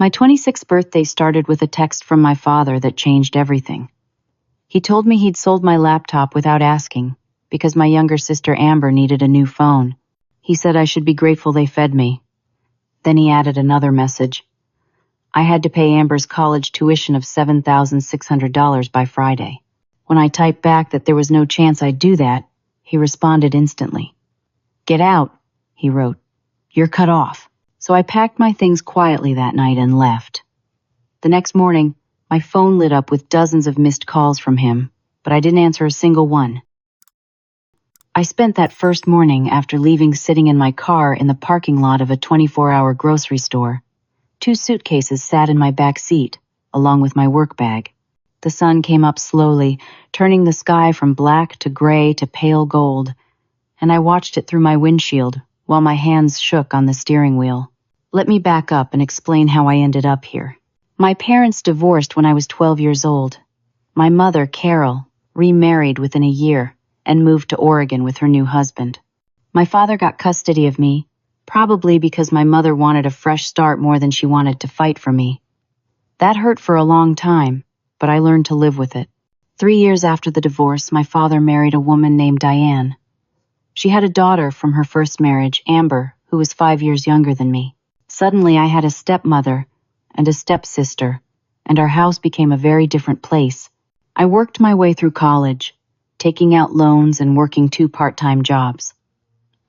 My 26th birthday started with a text from my father that changed everything. He told me he'd sold my laptop without asking because my younger sister Amber needed a new phone. He said I should be grateful they fed me. Then he added another message. I had to pay Amber's college tuition of $7,600 by Friday. When I typed back that there was no chance I'd do that, he responded instantly. "Get out," he wrote. "You're cut off." So I packed my things quietly that night and left. The next morning, my phone lit up with dozens of missed calls from him, but I didn't answer a single one. I spent that first morning after leaving sitting in my car in the parking lot of a 24-hour grocery store. 2 suitcases sat in my back seat, along with my work bag. The sun came up slowly, turning the sky from black to gray to pale gold, and I watched it through my windshield while my hands shook on the steering wheel. Let me back up and explain how I ended up here. My parents divorced when I was 12 years old. My mother, Carol, remarried within a year and moved to Oregon with her new husband. My father got custody of me, probably because my mother wanted a fresh start more than she wanted to fight for me. That hurt for a long time, but I learned to live with it. 3 years after the divorce, my father married a woman named Diane. She had a daughter from her first marriage, Amber, who was 5 years younger than me. Suddenly, I had a stepmother and a stepsister, and our house became a very different place. I worked my way through college, taking out loans and working 2 part-time jobs.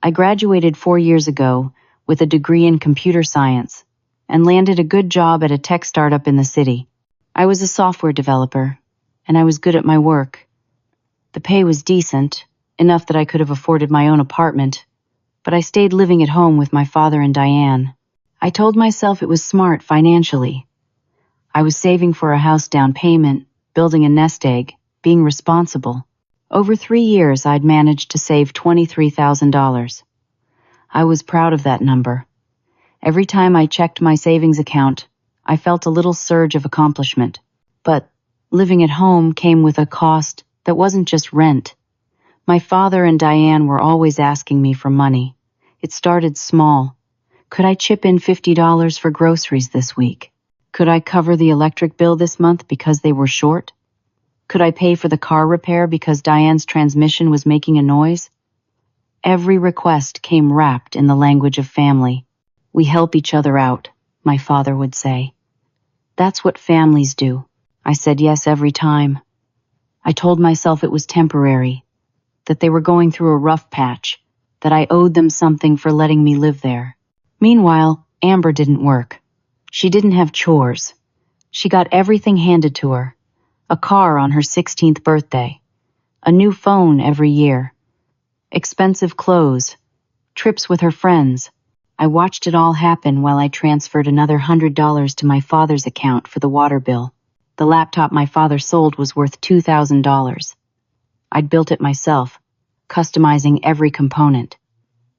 I graduated 4 years ago with a degree in computer science and landed a good job at a tech startup in the city. I was a software developer, and I was good at my work. The pay was decent, enough that I could have afforded my own apartment, but I stayed living at home with my father and Diane. I told myself it was smart financially. I was saving for a house down payment, building a nest egg, being responsible. Over 3 years, I'd managed to save $23,000. I was proud of that number. Every time I checked my savings account, I felt a little surge of accomplishment. But living at home came with a cost that wasn't just rent. My father and Diane were always asking me for money. It started small. Could I chip in $50 for groceries this week? Could I cover the electric bill this month because they were short? Could I pay for the car repair because Diane's transmission was making a noise? Every request came wrapped in the language of family. "We help each other out," my father would say. "That's what families do." I said yes every time. I told myself it was temporary, that they were going through a rough patch, that I owed them something for letting me live there. Meanwhile, Amber didn't work. She didn't have chores. She got everything handed to her. A car on her 16th birthday, a new phone every year, expensive clothes, trips with her friends. I watched it all happen while I transferred another $100 to my father's account for the water bill. The laptop my father sold was worth $2,000. I'd built it myself, customizing every component.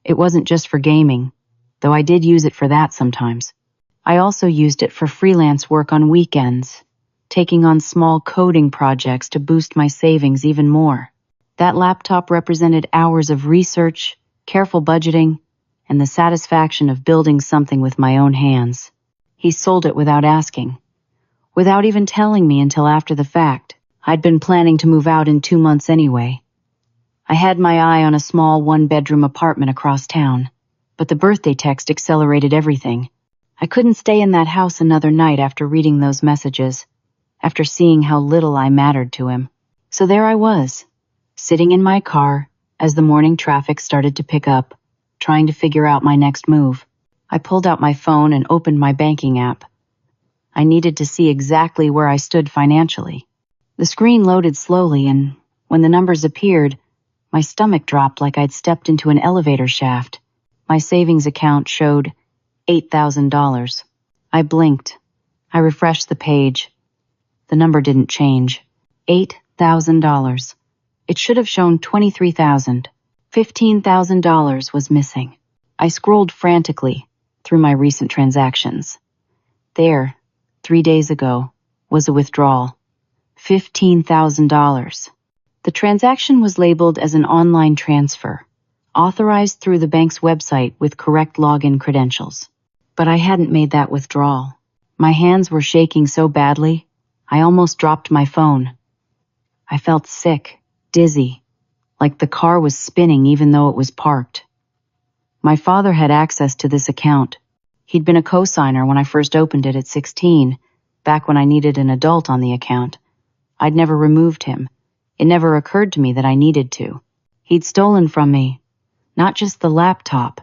It wasn't just for gaming, though I did use it for that sometimes. I also used it for freelance work on weekends, taking on small coding projects to boost my savings even more. That laptop represented hours of research, careful budgeting, and the satisfaction of building something with my own hands. He sold it without asking, without even telling me until after the fact. I'd been planning to move out in 2 months anyway. I had my eye on a small 1-bedroom apartment across town, but the birthday text accelerated everything. I couldn't stay in that house another night after reading those messages, after seeing how little I mattered to him. So there I was, sitting in my car as the morning traffic started to pick up, trying to figure out my next move. I pulled out my phone and opened my banking app. I needed to see exactly where I stood financially. The screen loaded slowly, and when the numbers appeared, my stomach dropped like I'd stepped into an elevator shaft. My savings account showed $8,000. I blinked. I refreshed the page. The number didn't change. $8,000. It should have shown $23,000. $15,000 was missing. I scrolled frantically through my recent transactions. There, 3 days ago, was a withdrawal. $15,000. The transaction was labeled as an online transfer, authorized through the bank's website with correct login credentials. But I hadn't made that withdrawal. My hands were shaking so badly, I almost dropped my phone. I felt sick, dizzy, like the car was spinning even though it was parked. My father had access to this account. He'd been a co-signer when I first opened it at 16, back when I needed an adult on the account. I'd never removed him. It never occurred to me that I needed to. He'd stolen from me, not just the laptop.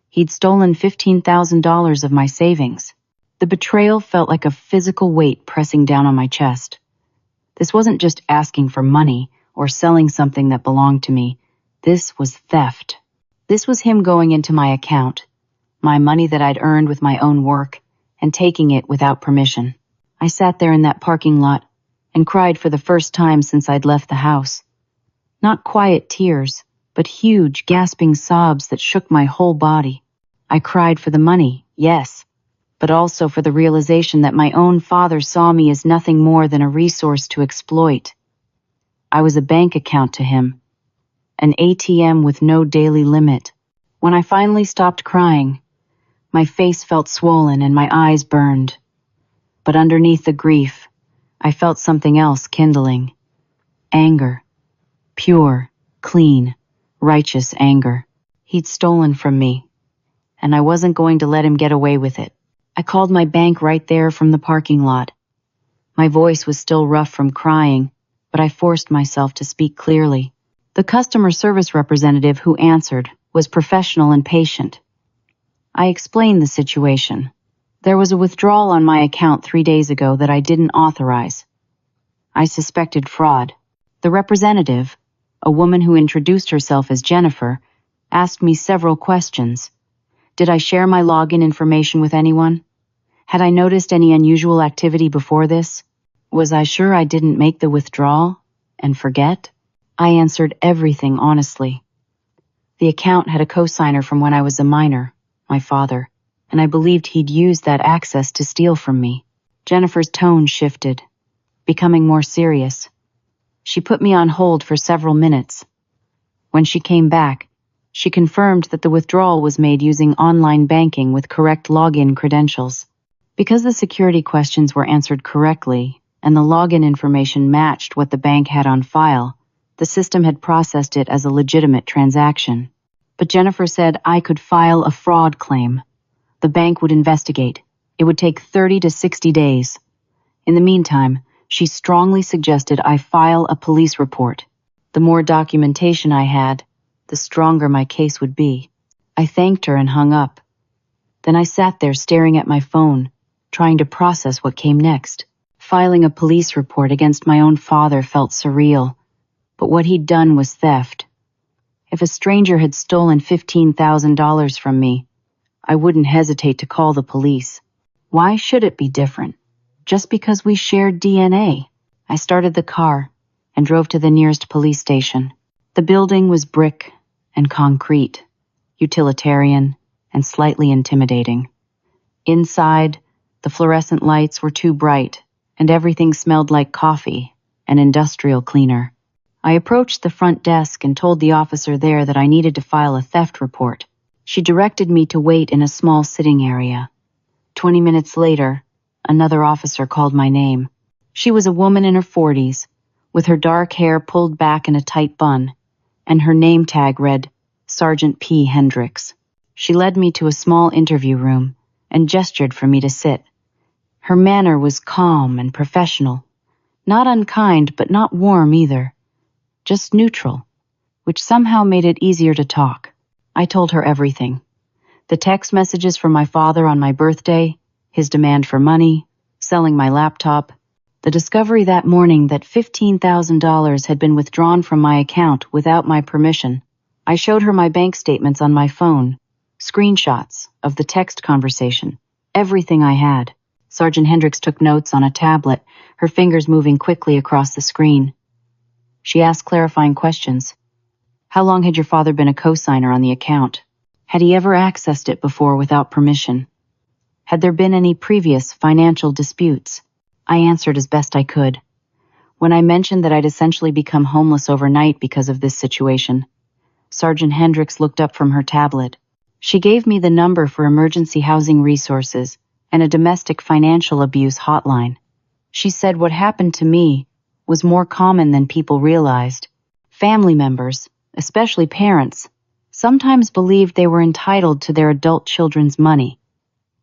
He'd stolen $15,000 of my savings. The betrayal felt like a physical weight pressing down on my chest. This wasn't just asking for money or selling something that belonged to me. This was theft. This was him going into my account, my money that I'd earned with my own work, and taking it without permission. I sat there in that parking lot and cried for the first time since I'd left the house. Not quiet tears, but huge, gasping sobs that shook my whole body. I cried for the money, yes, but also for the realization that my own father saw me as nothing more than a resource to exploit. I was a bank account to him, an ATM with no daily limit. When I finally stopped crying, my face felt swollen and my eyes burned. But underneath the grief, I felt something else kindling. Anger. Pure, clean, righteous anger. He'd stolen from me, and I wasn't going to let him get away with it. I called my bank right there from the parking lot. My voice was still rough from crying, but I forced myself to speak clearly. The customer service representative who answered was professional and patient. I explained the situation. There was a withdrawal on my account 3 days ago that I didn't authorize. I suspected fraud. The representative, a woman who introduced herself as Jennifer, asked me several questions. Did I share my login information with anyone? Had I noticed any unusual activity before this? Was I sure I didn't make the withdrawal and forget? I answered everything honestly. The account had a co-signer from when I was a minor, my father, and I believed he'd used that access to steal from me. Jennifer's tone shifted, becoming more serious. She put me on hold for several minutes. When she came back, she confirmed that the withdrawal was made using online banking with correct login credentials. Because the security questions were answered correctly and the login information matched what the bank had on file, the system had processed it as a legitimate transaction. But Jennifer said I could file a fraud claim. The bank would investigate. It would take 30 to 60 days. In the meantime, she strongly suggested I file a police report. The more documentation I had, the stronger my case would be. I thanked her and hung up. Then I sat there staring at my phone, trying to process what came next. Filing a police report against my own father felt surreal, but what he'd done was theft. If a stranger had stolen $15,000 from me, I wouldn't hesitate to call the police. Why should it be different? Just because we shared DNA? I started the car and drove to the nearest police station. The building was brick and concrete, utilitarian and slightly intimidating. Inside, the fluorescent lights were too bright, and everything smelled like coffee, an industrial cleaner. I approached the front desk and told the officer there that I needed to file a theft report. She directed me to wait in a small sitting area. 20 minutes later, another officer called my name. She was a woman in her 40s, with her dark hair pulled back in a tight bun, and her name tag read Sergeant P. Hendricks. She led me to a small interview room and gestured for me to sit. Her manner was calm and professional, not unkind but not warm either, just neutral, which somehow made it easier to talk. I told her everything. The text messages from my father on my birthday, his demand for money, selling my laptop, the discovery that morning that $15,000 had been withdrawn from my account without my permission. I showed her my bank statements on my phone, screenshots of the text conversation, everything I had. Sergeant Hendricks took notes on a tablet, her fingers moving quickly across the screen. She asked clarifying questions. How long had your father been a co-signer on the account? Had he ever accessed it before without permission? Had there been any previous financial disputes? I answered as best I could. When I mentioned that I'd essentially become homeless overnight because of this situation, Sergeant Hendricks looked up from her tablet. She gave me the number for emergency housing resources and a domestic financial abuse hotline. She said what happened to me was more common than people realized. Family members, especially parents, sometimes believed they were entitled to their adult children's money.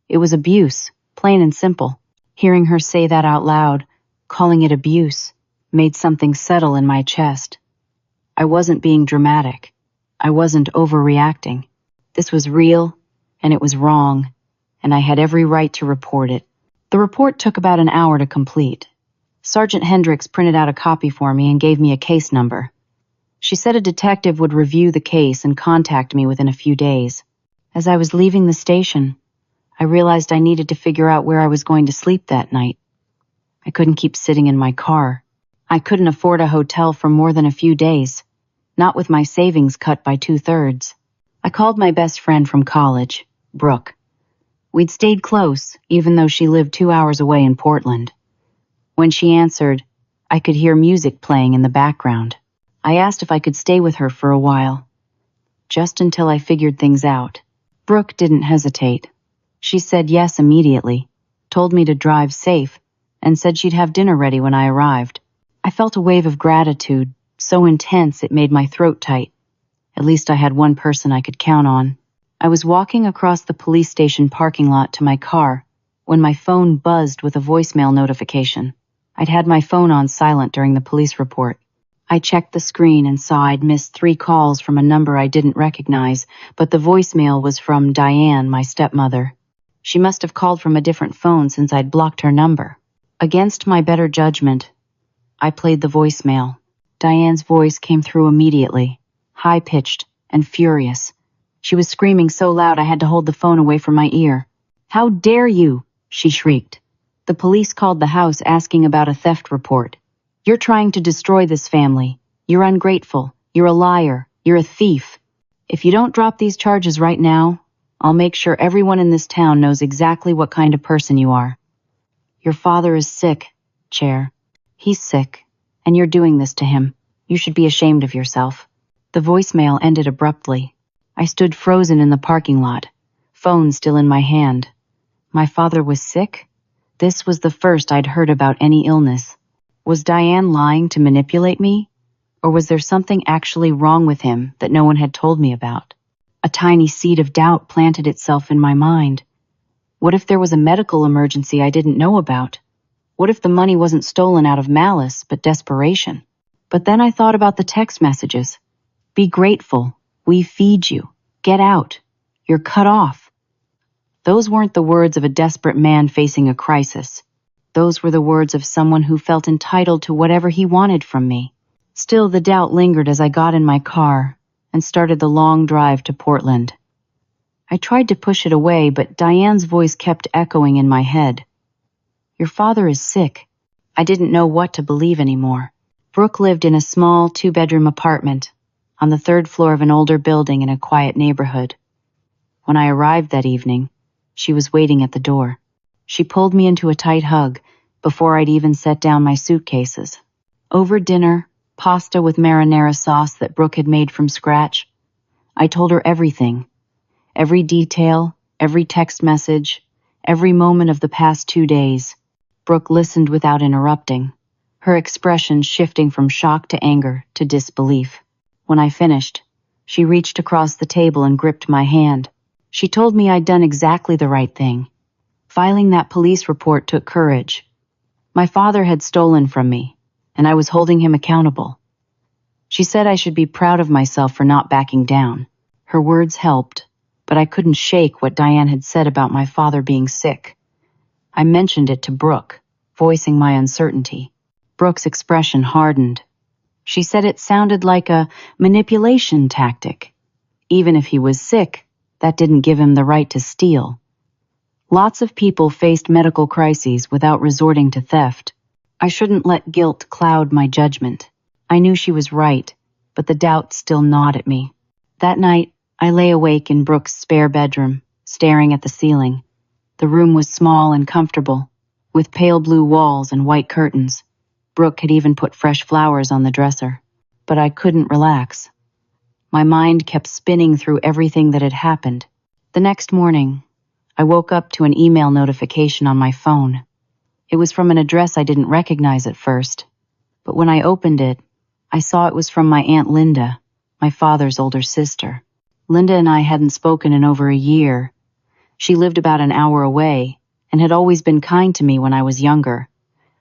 It was abuse, plain and simple. Hearing her say that out loud, calling it abuse, made something settle in my chest. I wasn't being dramatic. I wasn't overreacting. This was real, and it was wrong, and I had every right to report it. The report took about an hour to complete. Sergeant Hendricks printed out a copy for me and gave me a case number. She said a detective would review the case and contact me within a few days. As I was leaving the station, I realized I needed to figure out where I was going to sleep that night. I couldn't keep sitting in my car. I couldn't afford a hotel for more than a few days, not with my savings cut by 2/3. I called my best friend from college, Brooke. We'd stayed close, even though she lived 2 hours away in Portland. When she answered, I could hear music playing in the background. I asked if I could stay with her for a while, just until I figured things out. Brooke didn't hesitate. She said yes immediately, told me to drive safe, and said she'd have dinner ready when I arrived. I felt a wave of gratitude, so intense it made my throat tight. At least I had one person I could count on. I was walking across the police station parking lot to my car when my phone buzzed with a voicemail notification. I'd had my phone on silent during the police report. I checked the screen and saw I'd missed 3 calls from a number I didn't recognize, but the voicemail was from Diane, my stepmother. She must have called from a different phone since I'd blocked her number. Against my better judgment, I played the voicemail. Diane's voice came through immediately, high-pitched and furious. She was screaming so loud I had to hold the phone away from my ear. "How dare you!" she shrieked. "The police called the house asking about a theft report. You're trying to destroy this family. You're ungrateful. You're a liar. You're a thief. If you don't drop these charges right now, I'll make sure everyone in this town knows exactly what kind of person you are. Your father is sick, Chair. He's sick, and you're doing this to him. You should be ashamed of yourself." The voicemail ended abruptly. I stood frozen in the parking lot, phone still in my hand. My father was sick? This was the first I'd heard about any illness. Was Diane lying to manipulate me? Or was there something actually wrong with him that no one had told me about? A tiny seed of doubt planted itself in my mind. What if there was a medical emergency I didn't know about? What if the money wasn't stolen out of malice, but desperation? But then I thought about the text messages. Be grateful. We feed you. Get out. You're cut off. Those weren't the words of a desperate man facing a crisis. Those were the words of someone who felt entitled to whatever he wanted from me. Still, the doubt lingered as I got in my car and started the long drive to Portland. I tried to push it away, but Diane's voice kept echoing in my head. Your father is sick. I didn't know what to believe anymore. Brooke lived in a small 2-bedroom apartment on the 3rd floor of an older building in a quiet neighborhood. When I arrived that evening, she was waiting at the door. She pulled me into a tight hug before I'd even set down my suitcases. Over dinner, pasta with marinara sauce that Brooke had made from scratch, I told her everything. Every detail, every text message, every moment of the past 2 days. Brooke listened without interrupting, her expression shifting from shock to anger to disbelief. When I finished, she reached across the table and gripped my hand. She told me I'd done exactly the right thing. Filing that police report took courage. My father had stolen from me, and I was holding him accountable. She said I should be proud of myself for not backing down. Her words helped, but I couldn't shake what Diane had said about my father being sick. I mentioned it to Brooke, voicing my uncertainty. Brooke's expression hardened. She said it sounded like a manipulation tactic. Even if he was sick, that didn't give him the right to steal. Lots of people faced medical crises without resorting to theft. I shouldn't let guilt cloud my judgment. I knew she was right, but the doubt still gnawed at me. That night, I lay awake in Brooke's spare bedroom, staring at the ceiling. The room was small and comfortable, with pale blue walls and white curtains. Brooke had even put fresh flowers on the dresser. But I couldn't relax. My mind kept spinning through everything that had happened. The next morning, I woke up to an email notification on my phone. It was from an address I didn't recognize at first, but when I opened it, I saw it was from my Aunt Linda, my father's older sister. Linda and I hadn't spoken in over a year. She lived about an hour away and had always been kind to me when I was younger,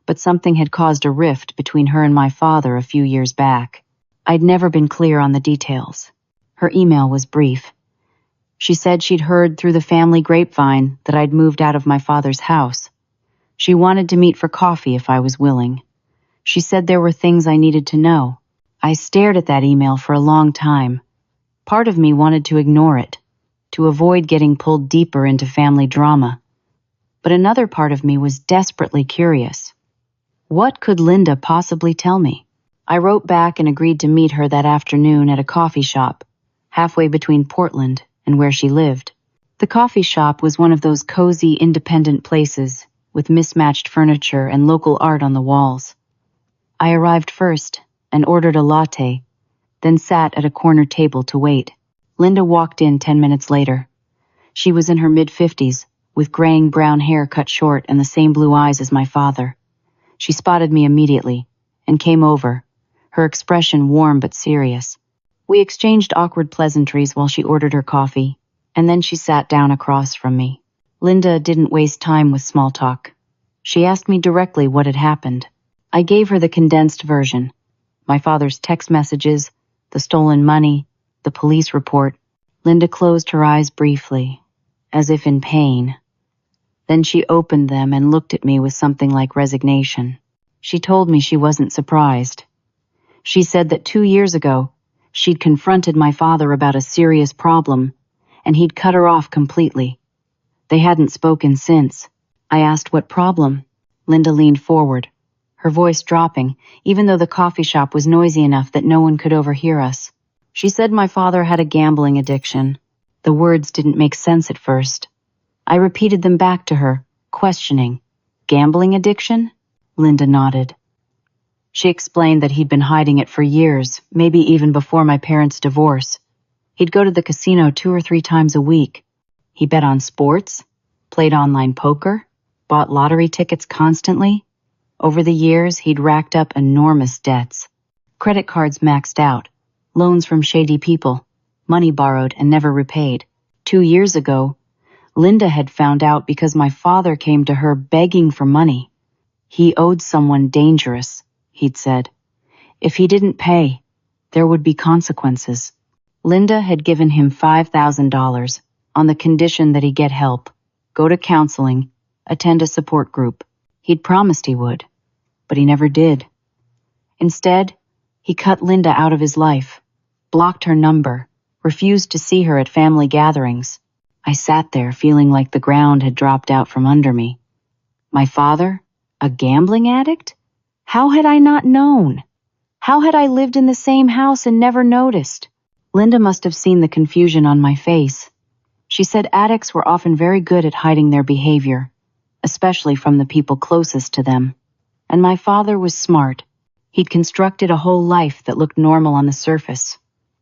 but something had caused a rift between her and my father a few years back. I'd never been clear on the details. Her email was brief. She said she'd heard through the family grapevine that I'd moved out of my father's house. She wanted to meet for coffee if I was willing. She said there were things I needed to know. I stared at that email for a long time. Part of me wanted to ignore it, to avoid getting pulled deeper into family drama. But another part of me was desperately curious. What could Linda possibly tell me? I wrote back and agreed to meet her that afternoon at a coffee shop, halfway between Portland and where she lived. The coffee shop was one of those cozy, independent places with mismatched furniture and local art on the walls. I arrived first and ordered a latte, then sat at a corner table to wait. Linda walked in 10 minutes later. She was in her mid-50s, with graying brown hair cut short and the same blue eyes as my father. She spotted me immediately and came over, her expression warm but serious. We exchanged awkward pleasantries while she ordered her coffee, and then she sat down across from me. Linda didn't waste time with small talk. She asked me directly what had happened. I gave her the condensed version. My father's text messages, the stolen money, the police report. Linda closed her eyes briefly, as if in pain. Then she opened them and looked at me with something like resignation. She told me she wasn't surprised. She said that 2 years ago, she'd confronted my father about a serious problem, and he'd cut her off completely. They hadn't spoken since. I asked what problem. Linda leaned forward, her voice dropping, even though the coffee shop was noisy enough that no one could overhear us. She said my father had a gambling addiction. The words didn't make sense at first. I repeated them back to her, questioning. Gambling addiction? Linda nodded. She explained that he'd been hiding it for years, maybe even before my parents' divorce. He'd go to the casino 2 or 3 times a week. He bet on sports, played online poker, bought lottery tickets constantly. Over the years, he'd racked up enormous debts. Credit cards maxed out, loans from shady people, money borrowed and never repaid. 2 years ago, Linda had found out because my father came to her begging for money. He owed someone dangerous, he'd said. If he didn't pay, there would be consequences. Linda had given him $5,000 on the condition that he get help, go to counseling, attend a support group. He'd promised he would, but he never did. Instead, he cut Linda out of his life, blocked her number, refused to see her at family gatherings. I sat there feeling like the ground had dropped out from under me. My father? A gambling addict? How had I not known? How had I lived in the same house and never noticed? Linda must have seen the confusion on my face. She said addicts were often very good at hiding their behavior, especially from the people closest to them. And my father was smart. He'd constructed a whole life that looked normal on the surface,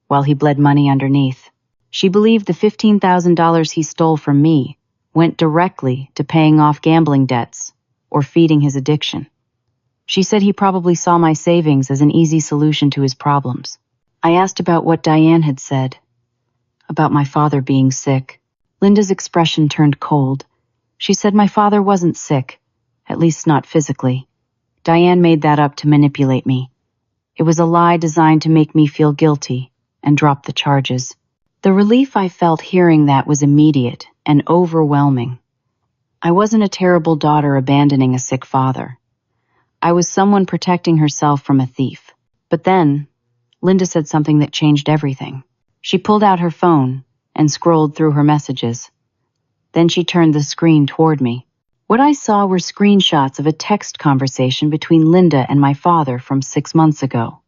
while he bled money underneath. She believed the $15,000 he stole from me went directly to paying off gambling debts or feeding his addiction. She said he probably saw my savings as an easy solution to his problems. I asked about what Diane had said, about my father being sick. Linda's expression turned cold. She said my father wasn't sick, at least not physically. Diane made that up to manipulate me. It was a lie designed to make me feel guilty and drop the charges. The relief I felt hearing that was immediate and overwhelming. I wasn't a terrible daughter abandoning a sick father. I was someone protecting herself from a thief. But then, Linda said something that changed everything. She pulled out her phone and scrolled through her messages. Then she turned the screen toward me. What I saw were screenshots of a text conversation between Linda and my father from 6 months ago.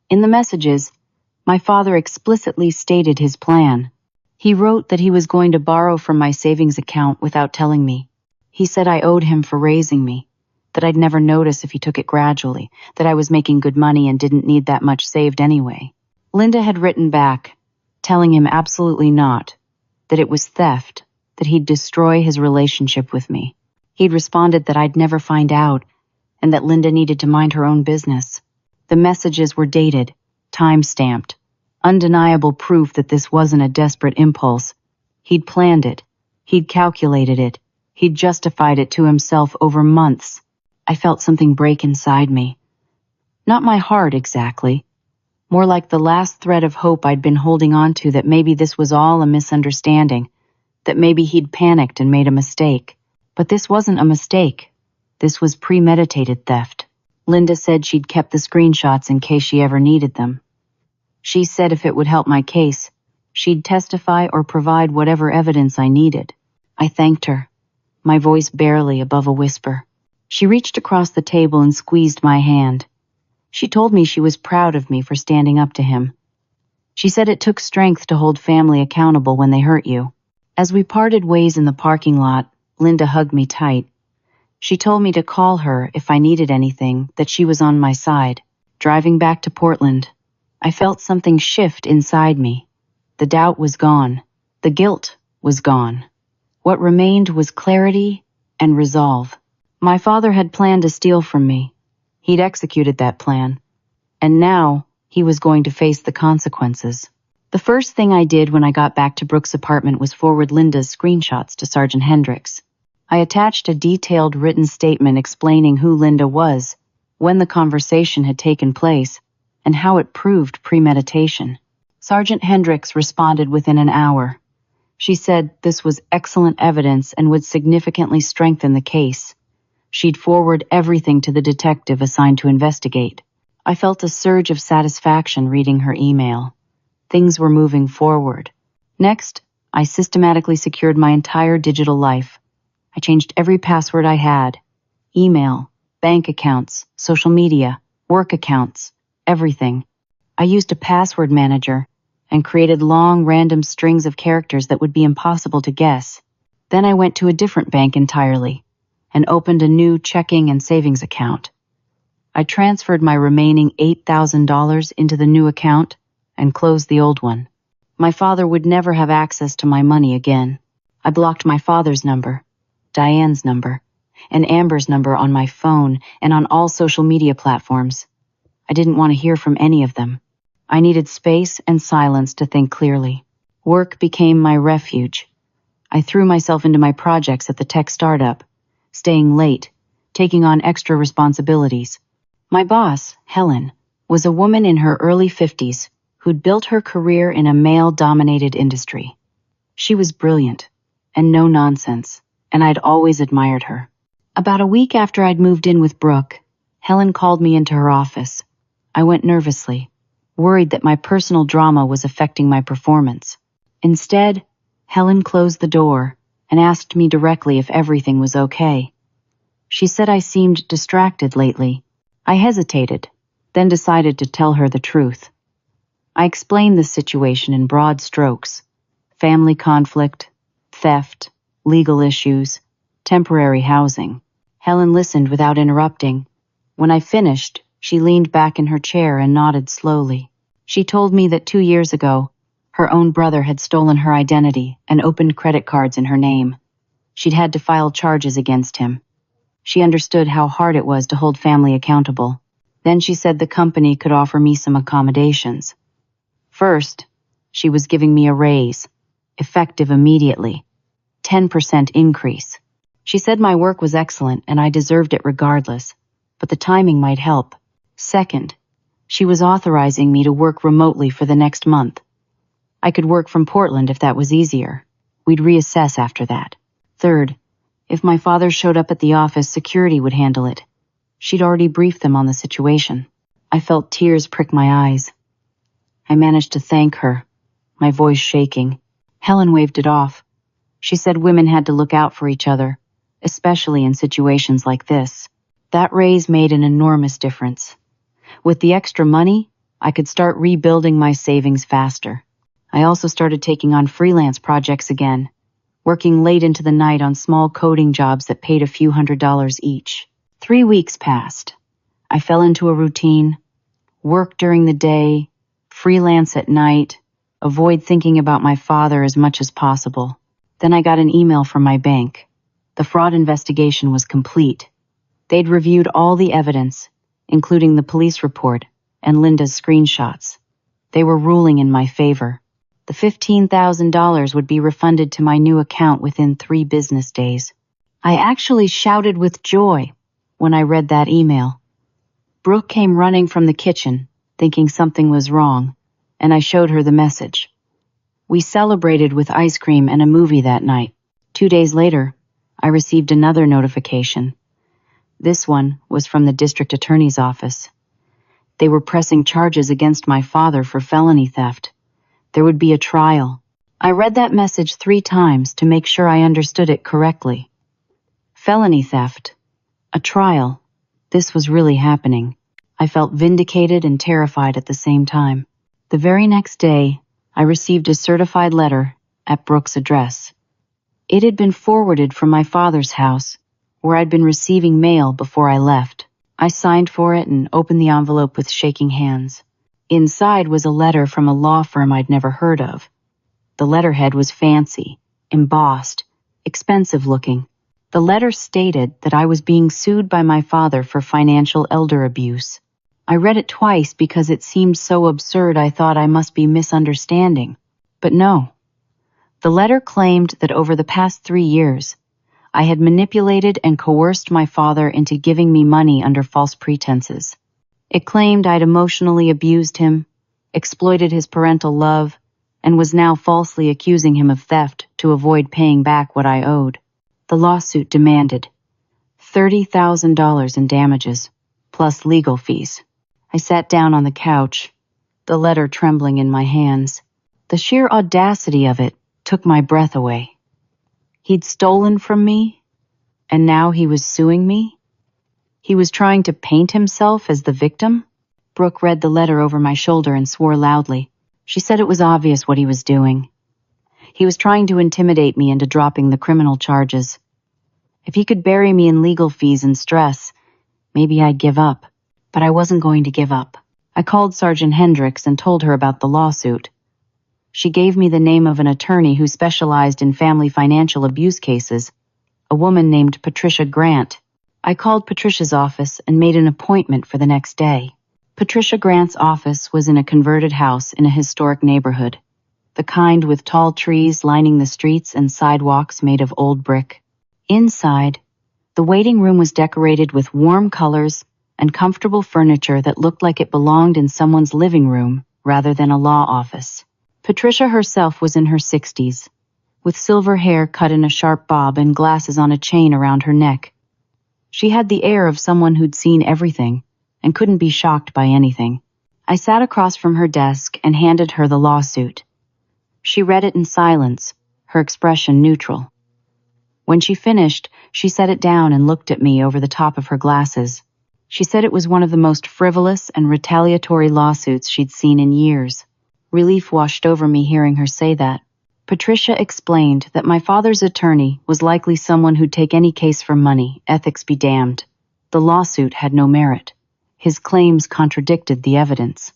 In the messages, my father explicitly stated his plan. He wrote that he was going to borrow from my savings account without telling me. He said I owed him for raising me, that I'd never notice if he took it gradually, that I was making good money and didn't need that much saved anyway. Linda had written back, telling him absolutely not, that it was theft, that he'd destroy his relationship with me. He'd responded that I'd never find out, and that Linda needed to mind her own business. The messages were dated, time-stamped, undeniable proof that this wasn't a desperate impulse. He'd planned it. He'd calculated it. He'd justified it to himself over months. I felt something break inside me. Not my heart, exactly. More like the last thread of hope I'd been holding on to, that maybe this was all a misunderstanding, that maybe he'd panicked and made a mistake. But this wasn't a mistake. This was premeditated theft. Linda said she'd kept the screenshots in case she ever needed them. She said if it would help my case, she'd testify or provide whatever evidence I needed. I thanked her, my voice barely above a whisper. She reached across the table and squeezed my hand. She told me she was proud of me for standing up to him. She said it took strength to hold family accountable when they hurt you. As we parted ways in the parking lot, Linda hugged me tight. She told me to call her if I needed anything, that she was on my side. Driving back to Portland, I felt something shift inside me. The doubt was gone. The guilt was gone. What remained was clarity and resolve. My father had planned to steal from me. He'd executed that plan. And now he was going to face the consequences. The first thing I did when I got back to Brooke's apartment was forward Linda's screenshots to Sergeant Hendricks. I attached a detailed written statement explaining who Linda was, when the conversation had taken place, and how it proved premeditation. Sergeant Hendricks responded within an hour. She said this was excellent evidence and would significantly strengthen the case. She'd forward everything to the detective assigned to investigate. I felt a surge of satisfaction reading her email. Things were moving forward. Next, I systematically secured my entire digital life. I changed every password I had. Email, bank accounts, social media, work accounts, everything. I used a password manager and created long, random strings of characters that would be impossible to guess. Then I went to a different bank entirely and opened a new checking and savings account. I transferred my remaining $8,000 into the new account and closed the old one. My father would never have access to my money again. I blocked my father's number, Diane's number, and Amber's number on my phone and on all social media platforms. I didn't want to hear from any of them. I needed space and silence to think clearly. Work became my refuge. I threw myself into my projects at the tech startup, staying late, taking on extra responsibilities. My boss, Helen, was a woman in her early 50s who'd built her career in a male-dominated industry. She was brilliant and no nonsense, and I'd always admired her. About a week after I'd moved in with Brooke, Helen called me into her office. I went nervously, worried that my personal drama was affecting my performance. Instead, Helen closed the door and asked me directly if everything was okay. She said I seemed distracted lately. I hesitated, then decided to tell her the truth. I explained the situation in broad strokes: family conflict, theft, legal issues, temporary housing. Helen listened without interrupting. When I finished, she leaned back in her chair and nodded slowly. She told me that 2 years ago, her own brother had stolen her identity and opened credit cards in her name. She'd had to file charges against him. She understood how hard it was to hold family accountable. Then she said the company could offer me some accommodations. First, she was giving me a raise, effective immediately, 10% increase. She said my work was excellent and I deserved it regardless, but the timing might help. Second, she was authorizing me to work remotely for the next month. I could work from Portland if that was easier. We'd reassess after that. Third, if my father showed up at the office, security would handle it. She'd already briefed them on the situation. I felt tears prick my eyes. I managed to thank her, my voice shaking. Helen waved it off. She said women had to look out for each other, especially in situations like this. That raise made an enormous difference. With the extra money, I could start rebuilding my savings faster. I also started taking on freelance projects again, working late into the night on small coding jobs that paid a few $100s each. 3 weeks passed. I fell into a routine: work during the day, freelance at night, avoid thinking about my father as much as possible. Then I got an email from my bank. The fraud investigation was complete. They'd reviewed all the evidence, including the police report and Linda's screenshots. They were ruling in my favor. The $15,000 would be refunded to my new account within 3 business days. I actually shouted with joy when I read that email. Brooke came running from the kitchen, thinking something was wrong, and I showed her the message. We celebrated with ice cream and a movie that night. 2 days later, I received another notification. This one was from the district attorney's office. They were pressing charges against my father for felony theft. There would be a trial. I read that message 3 times to make sure I understood it correctly. Felony theft. A trial. This was really happening. I felt vindicated and terrified at the same time. The very next day, I received a certified letter at Brooke's address. It had been forwarded from my father's house, where I'd been receiving mail before I left. I signed for it and opened the envelope with shaking hands. Inside was a letter from a law firm I'd never heard of. The letterhead was fancy, embossed, expensive looking. The letter stated that I was being sued by my father for financial elder abuse. I read it twice because it seemed so absurd I thought I must be misunderstanding. But no. The letter claimed that over the past 3 years, I had manipulated and coerced my father into giving me money under false pretenses. It claimed I'd emotionally abused him, exploited his parental love, and was now falsely accusing him of theft to avoid paying back what I owed. The lawsuit demanded $30,000 in damages, plus legal fees. I sat down on the couch, the letter trembling in my hands. The sheer audacity of it took my breath away. He'd stolen from me, and now he was suing me? He was trying to paint himself as the victim? Brooke read the letter over my shoulder and swore loudly. She said it was obvious what he was doing. He was trying to intimidate me into dropping the criminal charges. If he could bury me in legal fees and stress, maybe I'd give up. But I wasn't going to give up. I called Sergeant Hendricks and told her about the lawsuit. She gave me the name of an attorney who specialized in family financial abuse cases, a woman named Patricia Grant. I called Patricia's office and made an appointment for the next day. Patricia Grant's office was in a converted house in a historic neighborhood, the kind with tall trees lining the streets and sidewalks made of old brick. Inside, the waiting room was decorated with warm colors and comfortable furniture that looked like it belonged in someone's living room rather than a law office. Patricia herself was in her 60s, with silver hair cut in a sharp bob and glasses on a chain around her neck. She had the air of someone who'd seen everything and couldn't be shocked by anything. I sat across from her desk and handed her the lawsuit. She read it in silence, her expression neutral. When she finished, she set it down and looked at me over the top of her glasses. She said it was one of the most frivolous and retaliatory lawsuits she'd seen in years. Relief washed over me hearing her say that. Patricia explained that my father's attorney was likely someone who'd take any case for money, ethics be damned. The lawsuit had no merit. His claims contradicted the evidence.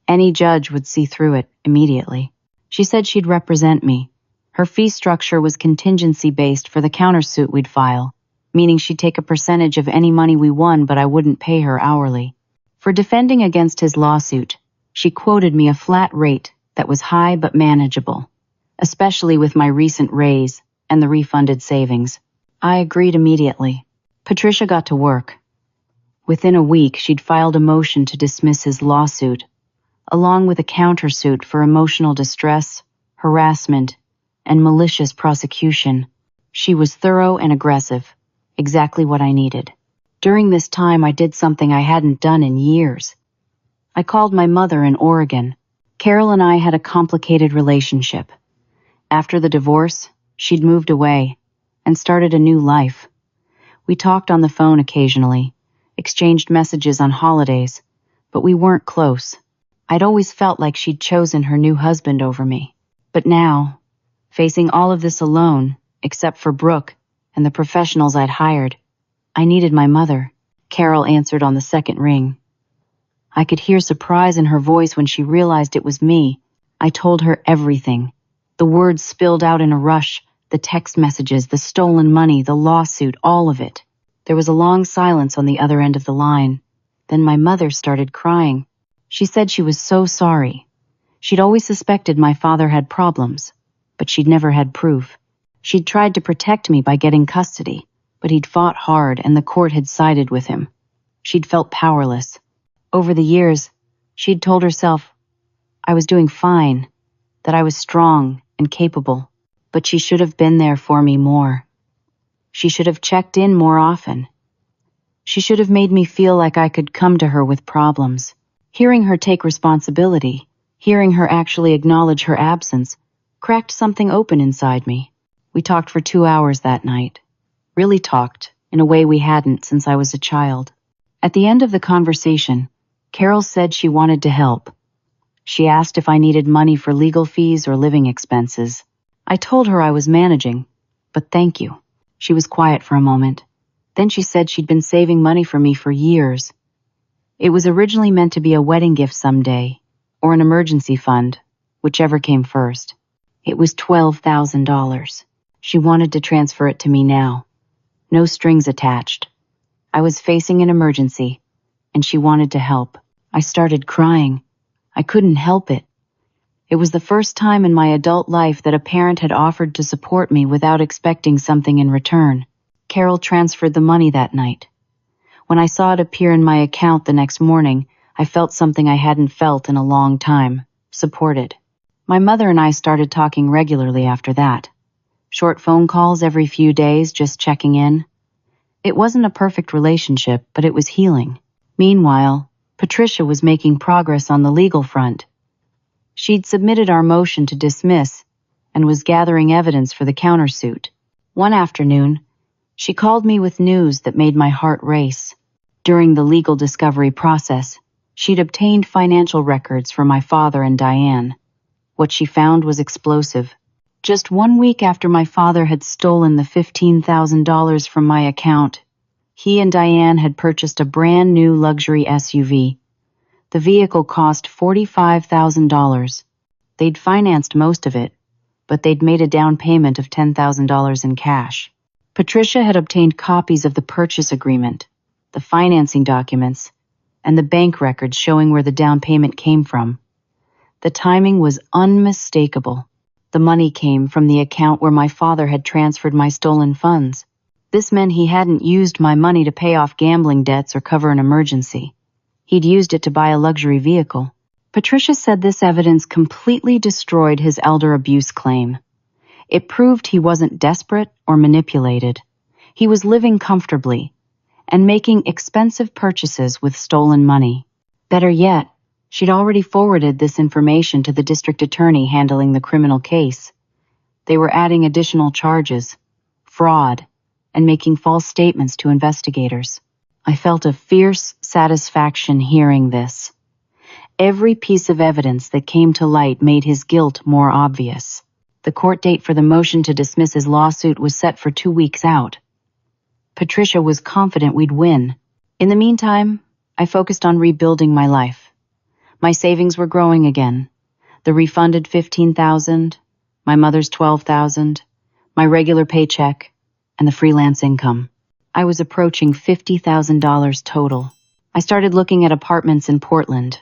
Any judge would see through it immediately. She said she'd represent me. Her fee structure was contingency-based for the countersuit we'd file, meaning she'd take a percentage of any money we won, but I wouldn't pay her hourly. For defending against his lawsuit, she quoted me a flat rate that was high but manageable, especially with my recent raise and the refunded savings. I agreed immediately. Patricia got to work. Within a week, she'd filed a motion to dismiss his lawsuit, along with a countersuit for emotional distress, harassment, and malicious prosecution. She was thorough and aggressive, exactly what I needed. During this time, I did something I hadn't done in years. I called my mother in Oregon. Carol and I had a complicated relationship. After the divorce, she'd moved away and started a new life. We talked on the phone occasionally, exchanged messages on holidays, but we weren't close. I'd always felt like she'd chosen her new husband over me. But now, facing all of this alone, except for Brooke and the professionals I'd hired, I needed my mother. Carol answered on the second ring. I could hear surprise in her voice when she realized it was me. I told her everything. The words spilled out in a rush, The text messages, the stolen money, the lawsuit, all of it. There was a long silence on the other end of the line. Then my mother started crying. She said she was so sorry. She'd always suspected my father had problems, but she'd never had proof. She'd tried to protect me by getting custody, but he'd fought hard and the court had sided with him. She'd felt powerless. Over the years, she'd told herself I was doing fine, that I was strong and capable, but she should have been there for me more. She should have checked in more often. She should have made me feel like I could come to her with problems. Hearing her take responsibility, hearing her actually acknowledge her absence, cracked something open inside me. We talked for 2 hours that night. Really talked, in a way we hadn't since I was a child. At the end of the conversation, Carol said she wanted to help. She asked if I needed money for legal fees or living expenses. I told her I was managing, but thank you. She was quiet for a moment. Then she said she'd been saving money for me for years. It was originally meant to be a wedding gift someday, or an emergency fund, whichever came first. It was $12,000. She wanted to transfer it to me now. No strings attached. I was facing an emergency, and she wanted to help. I started crying. I couldn't help it. It was the first time in my adult life that a parent had offered to support me without expecting something in return. Carol transferred the money that night. When I saw it appear in my account the next morning, I felt something I hadn't felt in a long time, supported. My mother and I started talking regularly after that. Short phone calls every few days, just checking in. It wasn't a perfect relationship, but it was healing. Meanwhile, Patricia was making progress on the legal front. She'd submitted our motion to dismiss and was gathering evidence for the countersuit. One afternoon, she called me with news that made my heart race. During the legal discovery process, she'd obtained financial records for my father and Diane. What she found was explosive. Just 1 week after my father had stolen the $15,000 from my account, he and Diane had purchased a brand new luxury SUV. The vehicle cost $45,000. They'd financed most of it, but they'd made a down payment of $10,000 in cash. Patricia had obtained copies of the purchase agreement, the financing documents, and the bank records showing where the down payment came from. The timing was unmistakable. The money came from the account where my father had transferred my stolen funds. This meant he hadn't used my money to pay off gambling debts or cover an emergency. He'd used it to buy a luxury vehicle. Patricia said this evidence completely destroyed his elder abuse claim. It proved he wasn't desperate or manipulated. He was living comfortably and making expensive purchases with stolen money. Better yet, she'd already forwarded this information to the district attorney handling the criminal case. They were adding additional charges, fraud, and making false statements to investigators. I felt a fierce satisfaction hearing this. Every piece of evidence that came to light made his guilt more obvious. The court date for the motion to dismiss his lawsuit was set for 2 weeks out. Patricia was confident we'd win. In the meantime, I focused on rebuilding my life. My savings were growing again. The refunded $15,000, my mother's $12,000, my regular paycheck, and the freelance income. I was approaching $50,000 total. I started looking at apartments in Portland.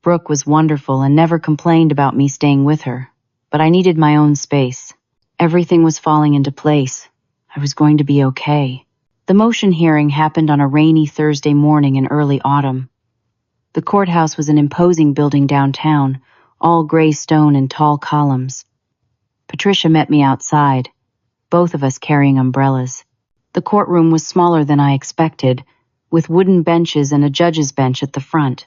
Brooke was wonderful and never complained about me staying with her, but I needed my own space. Everything was falling into place. I was going to be okay. The motion hearing happened on a rainy Thursday morning in early autumn. The courthouse was an imposing building downtown, all gray stone and tall columns. Patricia met me outside, both of us carrying umbrellas. The courtroom was smaller than I expected, with wooden benches and a judge's bench at the front.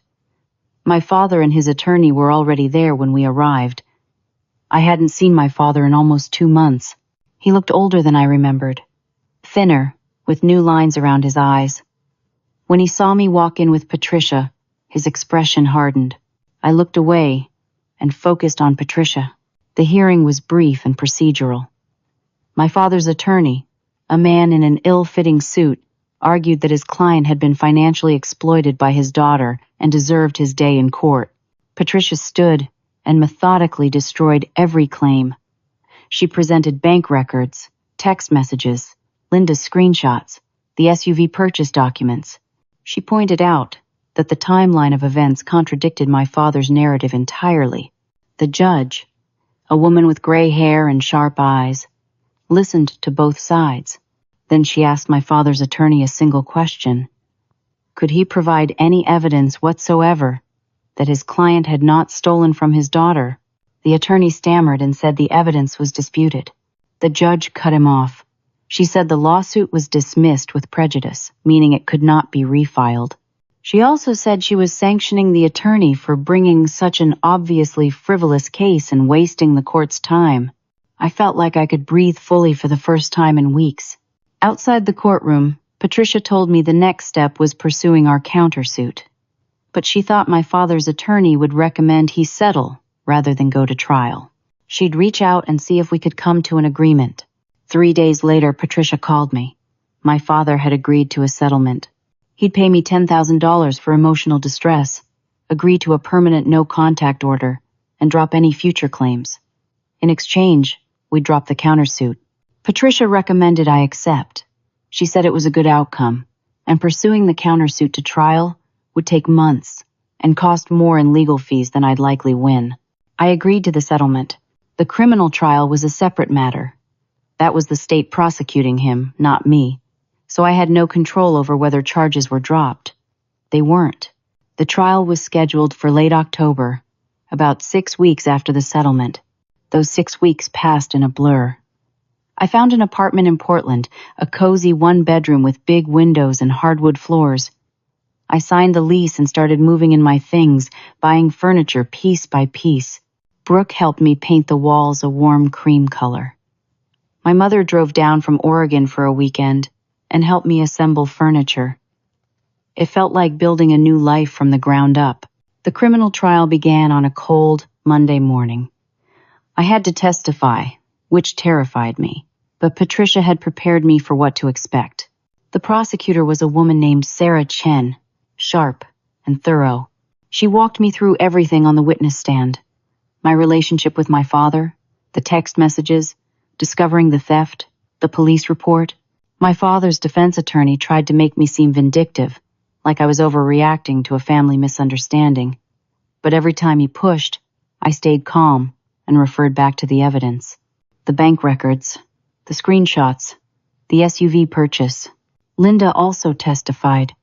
My father and his attorney were already there when we arrived. I hadn't seen my father in almost 2 months. He looked older than I remembered, thinner, with new lines around his eyes. When he saw me walk in with Patricia, his expression hardened. I looked away and focused on Patricia. The hearing was brief and procedural. My father's attorney, a man in an ill-fitting suit, argued that his client had been financially exploited by his daughter and deserved his day in court. Patricia stood and methodically destroyed every claim. She presented bank records, text messages, Linda's screenshots, the SUV purchase documents. She pointed out that the timeline of events contradicted my father's narrative entirely. The judge, a woman with gray hair and sharp eyes, listened to both sides. Then she asked my father's attorney a single question. Could he provide any evidence whatsoever that his client had not stolen from his daughter? The attorney stammered and said the evidence was disputed. The judge cut him off. She said the lawsuit was dismissed with prejudice, meaning it could not be refiled. She also said she was sanctioning the attorney for bringing such an obviously frivolous case and wasting the court's time. I felt like I could breathe fully for the first time in weeks. Outside the courtroom, Patricia told me the next step was pursuing our countersuit. But she thought my father's attorney would recommend he settle rather than go to trial. She'd reach out and see if we could come to an agreement. 3 days later, Patricia called me. My father had agreed to a settlement. He'd pay me $10,000 for emotional distress, agree to a permanent no-contact order, and drop any future claims. In exchange, we'd drop the countersuit. Patricia recommended I accept. She said it was a good outcome, and pursuing the countersuit to trial would take months and cost more in legal fees than I'd likely win. I agreed to the settlement. The criminal trial was a separate matter. That was the state prosecuting him, not me, so I had no control over whether charges were dropped. They weren't. The trial was scheduled for late October, about 6 weeks after the settlement. Those 6 weeks passed in a blur. I found an apartment in Portland, a cozy one-bedroom with big windows and hardwood floors. I signed the lease and started moving in my things, buying furniture piece by piece. Brooke helped me paint the walls a warm cream color. My mother drove down from Oregon for a weekend and helped me assemble furniture. It felt like building a new life from the ground up. The criminal trial began on a cold Monday morning. I had to testify, which terrified me, but Patricia had prepared me for what to expect. The prosecutor was a woman named Sarah Chen, sharp and thorough. She walked me through everything on the witness stand. My relationship with my father, the text messages, discovering the theft, the police report. My father's defense attorney tried to make me seem vindictive, like I was overreacting to a family misunderstanding. But every time he pushed, I stayed calm and referred back to the evidence. The bank records, the screenshots, the SUV purchase. Linda also testified.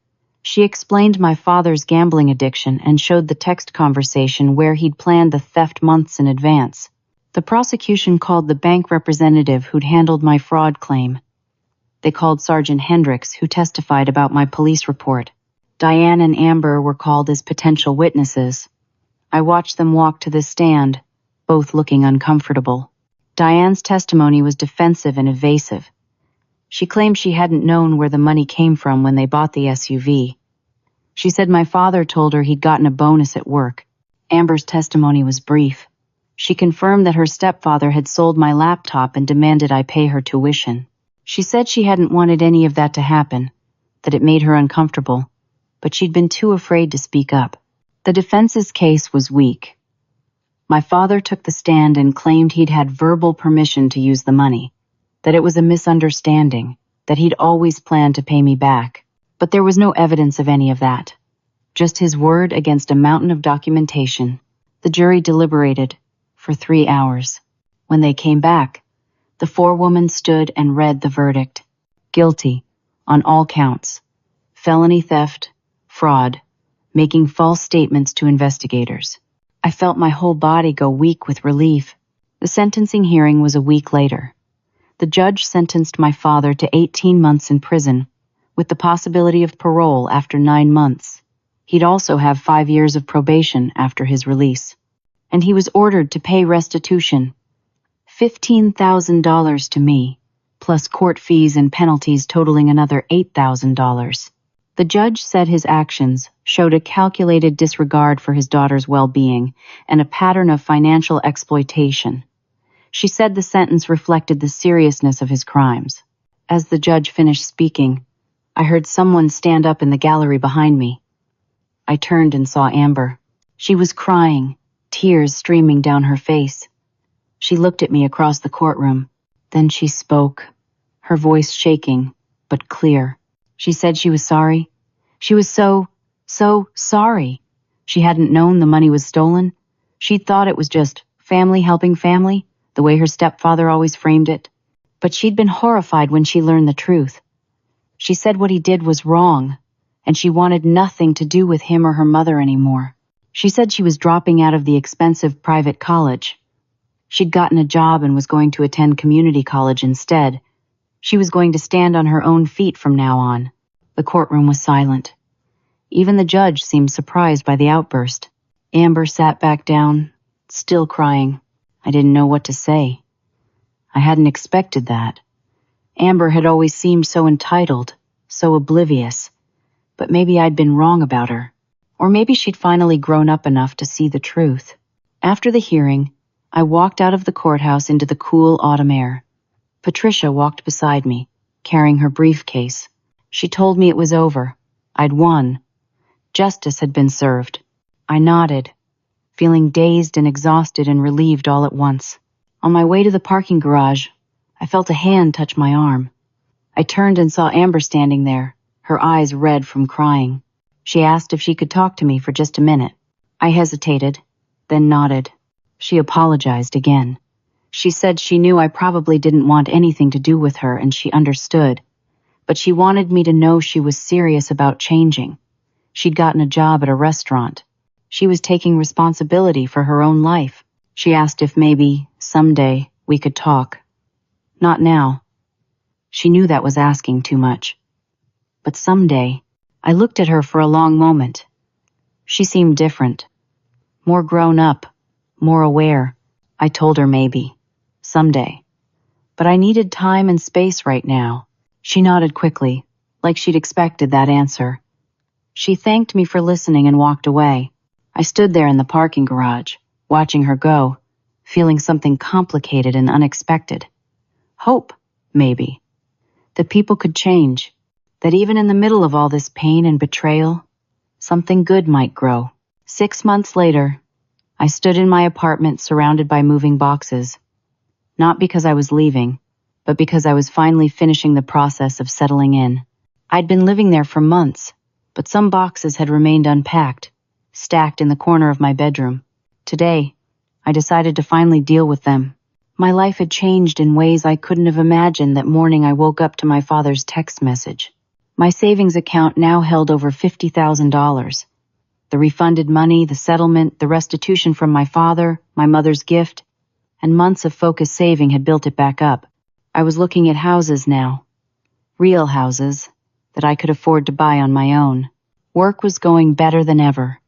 She explained my father's gambling addiction and showed the text conversation where he'd planned the theft months in advance. The prosecution called the bank representative who'd handled my fraud claim. They called Sergeant Hendricks, who testified about my police report. Diane and Amber were called as potential witnesses. I watched them walk to the stand, both looking uncomfortable. Diane's testimony was defensive and evasive. She claimed she hadn't known where the money came from when they bought the SUV. She said my father told her he'd gotten a bonus at work. Amber's testimony was brief. She confirmed that her stepfather had sold my laptop and demanded I pay her tuition. She said she hadn't wanted any of that to happen, that it made her uncomfortable, but she'd been too afraid to speak up. The defense's case was weak. My father took the stand and claimed he'd had verbal permission to use the money, that it was a misunderstanding, that he'd always planned to pay me back. But there was no evidence of any of that. Just his word against a mountain of documentation. The jury deliberated for 3 hours. When they came back, the forewoman stood and read the verdict. Guilty on all counts. Felony theft, fraud, making false statements to investigators. I felt my whole body go weak with relief. The sentencing hearing was a week later. The judge sentenced my father to 18 months in prison, with the possibility of parole after 9 months. He'd also have 5 years of probation after his release. And he was ordered to pay restitution, $15,000 to me, plus court fees and penalties totaling another $8,000. The judge said his actions showed a calculated disregard for his daughter's well-being and a pattern of financial exploitation. She said the sentence reflected the seriousness of his crimes. As the judge finished speaking, I heard someone stand up in the gallery behind me. I turned and saw Amber. She was crying, tears streaming down her face. She looked at me across the courtroom. Then she spoke, her voice shaking, but clear. She said she was sorry. She was so sorry. She hadn't known the money was stolen. She'd thought it was just family helping family, the way her stepfather always framed it. But she'd been horrified when she learned the truth. She said what he did was wrong, and she wanted nothing to do with him or her mother anymore. She said she was dropping out of the expensive private college. She'd gotten a job and was going to attend community college instead. She was going to stand on her own feet from now on. The courtroom was silent. Even the judge seemed surprised by the outburst. Amber sat back down, still crying. I didn't know what to say. I hadn't expected that. Amber had always seemed so entitled, so oblivious. But maybe I'd been wrong about her. Or maybe she'd finally grown up enough to see the truth. After the hearing, I walked out of the courthouse into the cool autumn air. Patricia walked beside me, carrying her briefcase. She told me it was over. I'd won. Justice had been served. I nodded, feeling dazed and exhausted and relieved all at once. On my way to the parking garage, I felt a hand touch my arm. I turned and saw Amber standing there, her eyes red from crying. She asked if she could talk to me for just a minute. I hesitated, then nodded. She apologized again. She said she knew I probably didn't want anything to do with her and she understood. But she wanted me to know she was serious about changing. She'd gotten a job at a restaurant. She was taking responsibility for her own life. She asked if maybe, someday, we could talk. Not now. She knew that was asking too much. But someday, I looked at her for a long moment. She seemed different. More grown up, more aware. I told her maybe. Someday. But I needed time and space right now. She nodded quickly, like she'd expected that answer. She thanked me for listening and walked away. I stood there in the parking garage, watching her go, feeling something complicated and unexpected. Hope, maybe. That people could change. That even in the middle of all this pain and betrayal, something good might grow. 6 months later, I stood in my apartment surrounded by moving boxes. Not because I was leaving, but because I was finally finishing the process of settling in. I'd been living there for months, but some boxes had remained unpacked, stacked in the corner of my bedroom. Today, I decided to finally deal with them. My life had changed in ways I couldn't have imagined that morning I woke up to my father's text message. My savings account now held over $50,000. The refunded money, the settlement, the restitution from my father, my mother's gift, and months of focused saving had built it back up. I was looking at houses now. Real houses that I could afford to buy on my own. Work was going better than ever.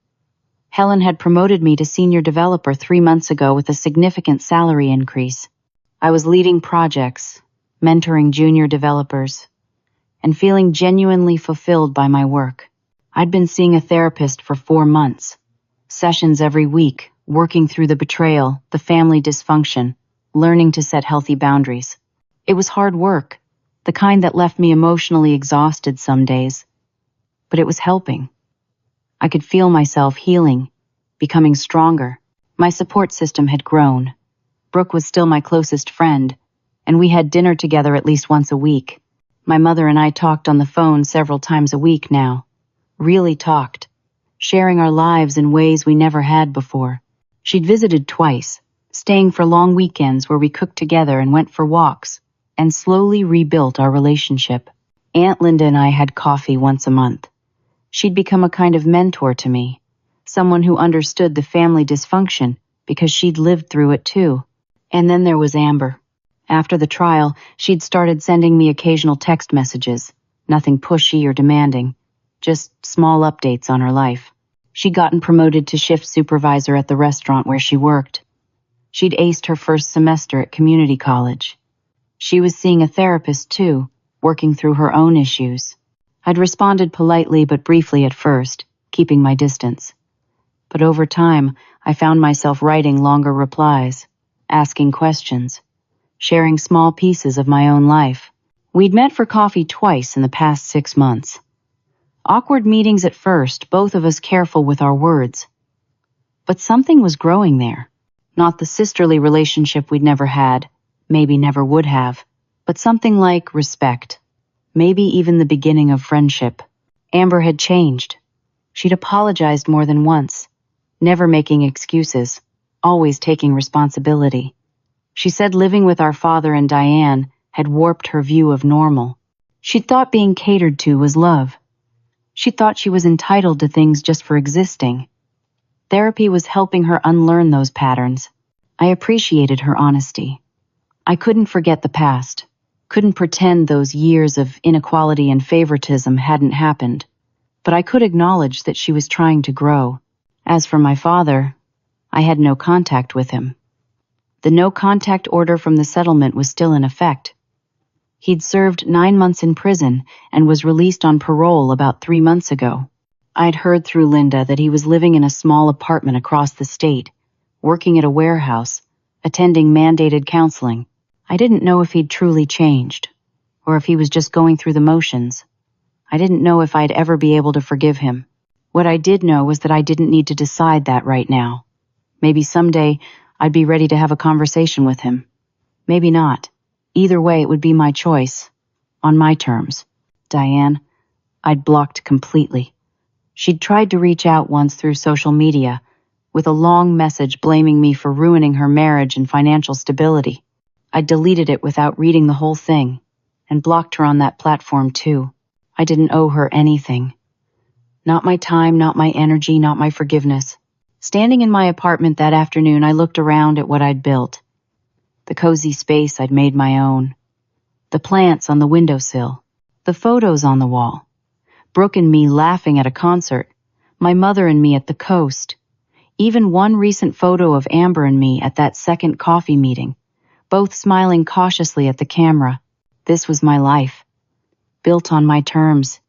Helen had promoted me to senior developer 3 months ago with a significant salary increase. I was leading projects, mentoring junior developers, and feeling genuinely fulfilled by my work. I'd been seeing a therapist for 4 months. Sessions every week, working through the betrayal, the family dysfunction, learning to set healthy boundaries. It was hard work, the kind that left me emotionally exhausted some days. But it was helping. I could feel myself healing, becoming stronger. My support system had grown. Brooke was still my closest friend, and we had dinner together at least once a week. My mother and I talked on the phone several times a week now. Really talked, sharing our lives in ways we never had before. She'd visited twice, staying for long weekends where we cooked together and went for walks, and slowly rebuilt our relationship. Aunt Linda and I had coffee once a month. She'd become a kind of mentor to me, someone who understood the family dysfunction because she'd lived through it too. And then there was Amber. After the trial, she'd started sending me occasional text messages, nothing pushy or demanding, just small updates on her life. She'd gotten promoted to shift supervisor at the restaurant where she worked. She'd aced her first semester at community college. She was seeing a therapist too, working through her own issues. I'd responded politely but briefly at first, keeping my distance. But over time, I found myself writing longer replies, asking questions, sharing small pieces of my own life. We'd met for coffee twice in the past 6 months. Awkward meetings at first, both of us careful with our words. But something was growing there. Not the sisterly relationship we'd never had, maybe never would have, but something like respect, maybe even the beginning of friendship. Amber had changed. She'd apologized more than once, never making excuses, always taking responsibility. She said living with our father and Diane had warped her view of normal. She thought being catered to was love. She thought she was entitled to things just for existing. Therapy was helping her unlearn those patterns. I appreciated her honesty. I couldn't forget the past, couldn't pretend those years of inequality and favoritism hadn't happened, but I could acknowledge that she was trying to grow. As for my father, I had no contact with him. The no-contact order from the settlement was still in effect. He'd served 9 months in prison and was released on parole about 3 months ago. I'd heard through Linda that he was living in a small apartment across the state, working at a warehouse, attending mandated counseling. I didn't know if he'd truly changed, or if he was just going through the motions. I didn't know if I'd ever be able to forgive him. What I did know was that I didn't need to decide that right now. Maybe someday I'd be ready to have a conversation with him. Maybe not. Either way, it would be my choice. On my terms. Diane, I'd blocked completely. She'd tried to reach out once through social media, with a long message blaming me for ruining her marriage and financial stability. I deleted it without reading the whole thing, and blocked her on that platform too. I didn't owe her anything. Not my time, not my energy, not my forgiveness. Standing in my apartment that afternoon, I looked around at what I'd built. The cozy space I'd made my own. The plants on the windowsill. The photos on the wall. Brooke and me laughing at a concert. My mother and me at the coast. Even one recent photo of Amber and me at that second coffee meeting, both smiling cautiously at the camera. This was my life. Built on my terms.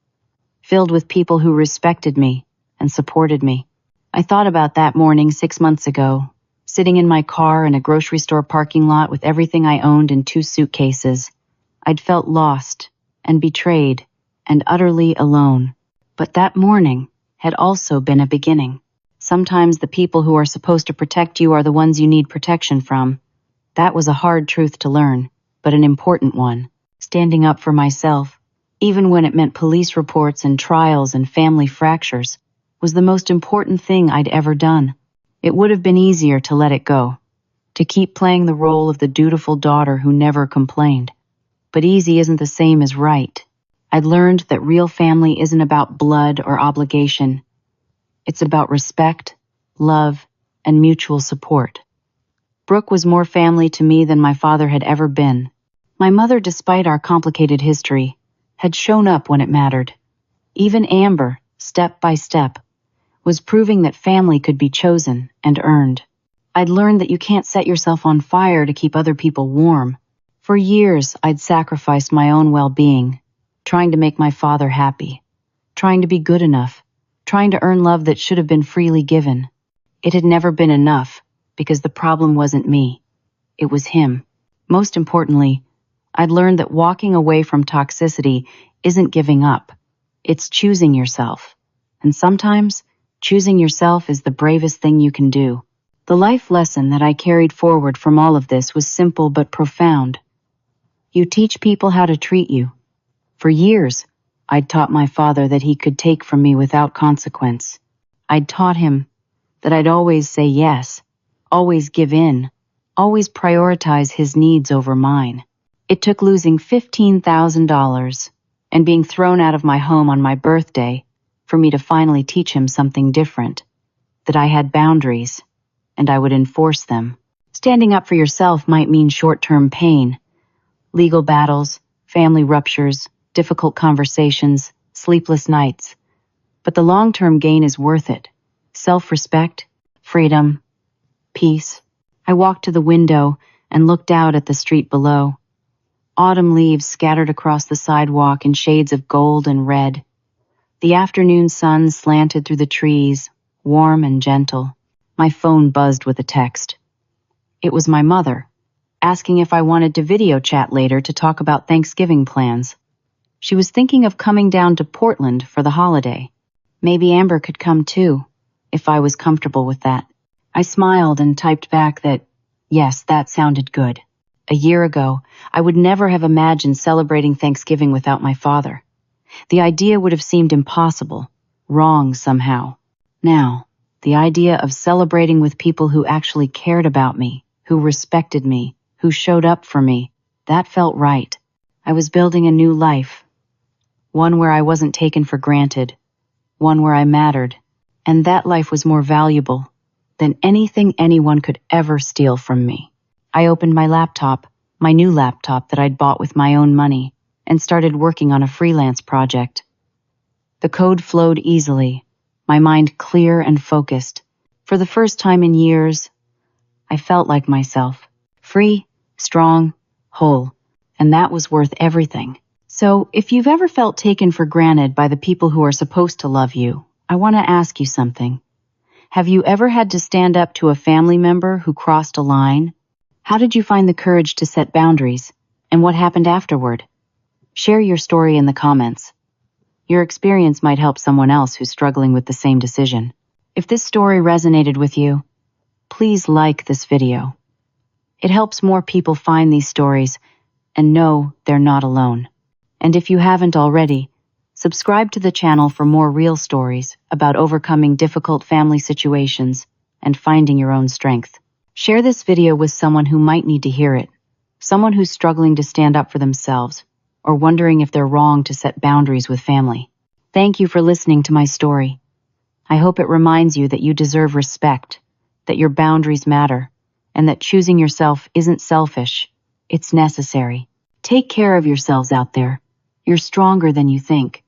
Filled with people who respected me and supported me. I thought about that morning 6 months ago, sitting in my car in a grocery store parking lot with everything I owned in 2 suitcases. I'd felt lost and betrayed and utterly alone. But that morning had also been a beginning. Sometimes the people who are supposed to protect you are the ones you need protection from. That was a hard truth to learn, but an important one. Standing up for myself, even when it meant police reports and trials and family fractures, was the most important thing I'd ever done. It would have been easier to let it go, to keep playing the role of the dutiful daughter who never complained. But easy isn't the same as right. I'd learned that real family isn't about blood or obligation. It's about respect, love, and mutual support. Brooke was more family to me than my father had ever been. My mother, despite our complicated history, had shown up when it mattered. Even Amber, step by step, was proving that family could be chosen and earned. I'd learned that you can't set yourself on fire to keep other people warm. For years, I'd sacrificed my own well-being, trying to make my father happy, trying to be good enough, trying to earn love that should have been freely given. It had never been enough, because the problem wasn't me. It was him. Most importantly, I'd learned that walking away from toxicity isn't giving up. It's choosing yourself. And sometimes, choosing yourself is the bravest thing you can do. The life lesson that I carried forward from all of this was simple but profound. You teach people how to treat you. For years, I'd taught my father that he could take from me without consequence. I'd taught him that I'd always say yes, always give in, always prioritize his needs over mine. It took losing $15,000 and being thrown out of my home on my birthday for me to finally teach him something different, that I had boundaries, and I would enforce them. Standing up for yourself might mean short-term pain, legal battles, family ruptures, difficult conversations, sleepless nights. But the long-term gain is worth it. Self-respect, freedom, peace. I walked to the window and looked out at the street below. Autumn leaves scattered across the sidewalk in shades of gold and red. The afternoon sun slanted through the trees, warm and gentle. My phone buzzed with a text. It was my mother, asking if I wanted to video chat later to talk about Thanksgiving plans. She was thinking of coming down to Portland for the holiday. Maybe Amber could come too, if I was comfortable with that. I smiled and typed back that, yes, that sounded good. A year ago, I would never have imagined celebrating Thanksgiving without my father. The idea would have seemed impossible, wrong somehow. Now, the idea of celebrating with people who actually cared about me, who respected me, who showed up for me, that felt right. I was building a new life, one where I wasn't taken for granted, one where I mattered, and that life was more valuable than anything anyone could ever steal from me. I opened my laptop, my new laptop that I'd bought with my own money, and started working on a freelance project. The code flowed easily, my mind clear and focused. For the first time in years, I felt like myself, free, strong, whole, and that was worth everything. So, if you've ever felt taken for granted by the people who are supposed to love you, I want to ask you something. Have you ever had to stand up to a family member who crossed a line? How did you find the courage to set boundaries? And what happened afterward? Share your story in the comments. Your experience might help someone else who's struggling with the same decision. If this story resonated with you, please like this video. It helps more people find these stories and know they're not alone. And if you haven't already, subscribe to the channel for more real stories about overcoming difficult family situations and finding your own strength. Share this video with someone who might need to hear it, someone who's struggling to stand up for themselves, or wondering if they're wrong to set boundaries with family. Thank you for listening to my story. I hope it reminds you that you deserve respect, that your boundaries matter, and that choosing yourself isn't selfish, it's necessary. Take care of yourselves out there. You're stronger than you think.